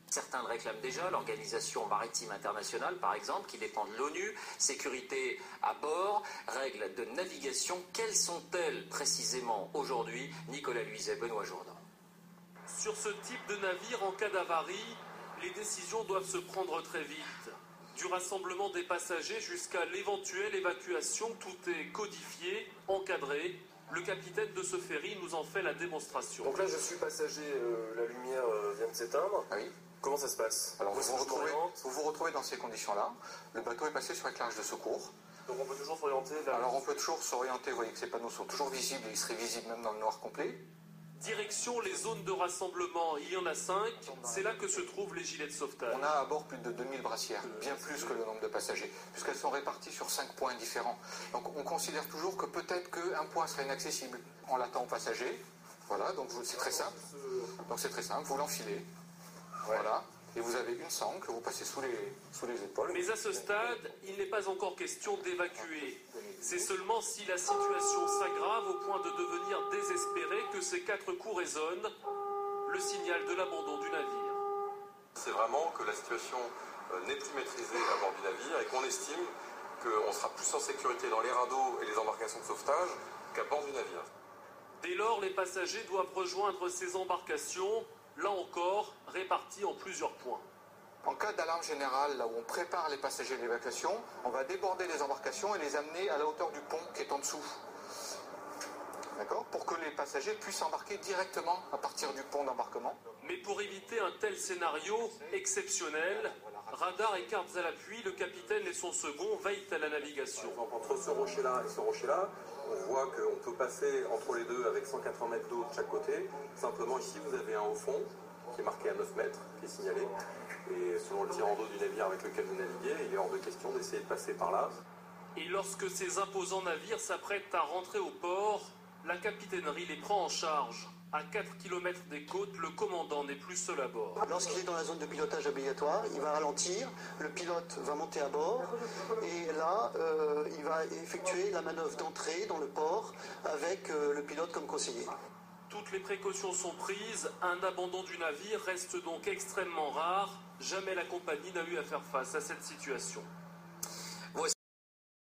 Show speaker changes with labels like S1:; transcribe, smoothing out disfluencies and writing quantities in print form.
S1: Certains le réclament déjà, l'Organisation maritime internationale par exemple, qui dépend de l'ONU, sécurité à bord, règles de navigation. Quelles sont-elles précisément aujourd'hui? Nicolas Luizet, Benoît Jourdan.
S2: Sur ce type de navire, en cas d'avarie, les décisions doivent se prendre très vite. Du rassemblement des passagers jusqu'à l'éventuelle évacuation, tout est codifié, encadré. Le capitaine de ce ferry nous en fait la démonstration.
S3: Donc là, je suis passager, la lumière vient de s'éteindre.
S4: Ah oui.
S3: Comment ça se passe?
S4: Alors vous vous retrouvez dans ces conditions-là. Le bateau est passé sur éclairage de secours.
S3: Donc on peut toujours s'orienter vers...
S4: Alors on peut toujours s'orienter, vous voyez que ces panneaux sont toujours visibles et ils seraient visibles même dans le noir complet.
S2: Direction les zones de rassemblement, il y en a 5, c'est là que se trouvent les gilets de sauvetage.
S4: On a à bord plus de 2000 brassières, bien plus que le nombre de passagers, puisqu'elles sont réparties sur 5 points différents. Donc on considère toujours que peut-être qu'un point serait inaccessible. On l'attend aux passagers, voilà, donc c'est très simple. Donc c'est très simple, vous l'enfilez, voilà, et vous avez une sangle que vous passez sous les épaules.
S2: Mais à ce stade, il n'est pas encore question d'évacuer. C'est seulement si la situation s'aggrave au point de devenir désespérée que ces 4 coups résonnent, le signal de l'abandon du navire.
S5: C'est vraiment que la situation n'est plus maîtrisée à bord du navire et qu'on estime qu'on sera plus en sécurité dans les radeaux et les embarcations de sauvetage qu'à bord du navire.
S2: Dès lors, les passagers doivent rejoindre ces embarcations, là encore, réparties en plusieurs points.
S4: En cas d'alarme générale, là où on prépare les passagers à l'évacuation, on va déborder les embarcations et les amener à la hauteur du pont qui est en dessous. D'accord? Pour que les passagers puissent embarquer directement à partir du pont d'embarquement.
S2: Mais pour éviter un tel scénario exceptionnel, radar et cartes à l'appui, le capitaine et son second veillent à la navigation.
S5: Entre ce rocher-là et ce rocher-là, on voit qu'on peut passer entre les deux avec 180 mètres d'eau de chaque côté. Simplement ici, vous avez un haut fond qui est marqué à 9 mètres, qui est signalé. Et selon le tirant d'eau du navire avec lequel vous naviguez, il est hors de question d'essayer de passer par là.
S2: Et lorsque ces imposants navires s'apprêtent à rentrer au port, la capitainerie les prend en charge. À 4 km des côtes, le commandant n'est plus seul à bord.
S6: Lorsqu'il est dans la zone de pilotage obligatoire, il va ralentir, le pilote va monter à bord et là, il va effectuer la manœuvre d'entrée dans le port avec le pilote comme conseiller.
S2: Toutes les précautions sont prises, un abandon du navire reste donc extrêmement rare. Jamais la compagnie n'a eu à faire face à cette situation.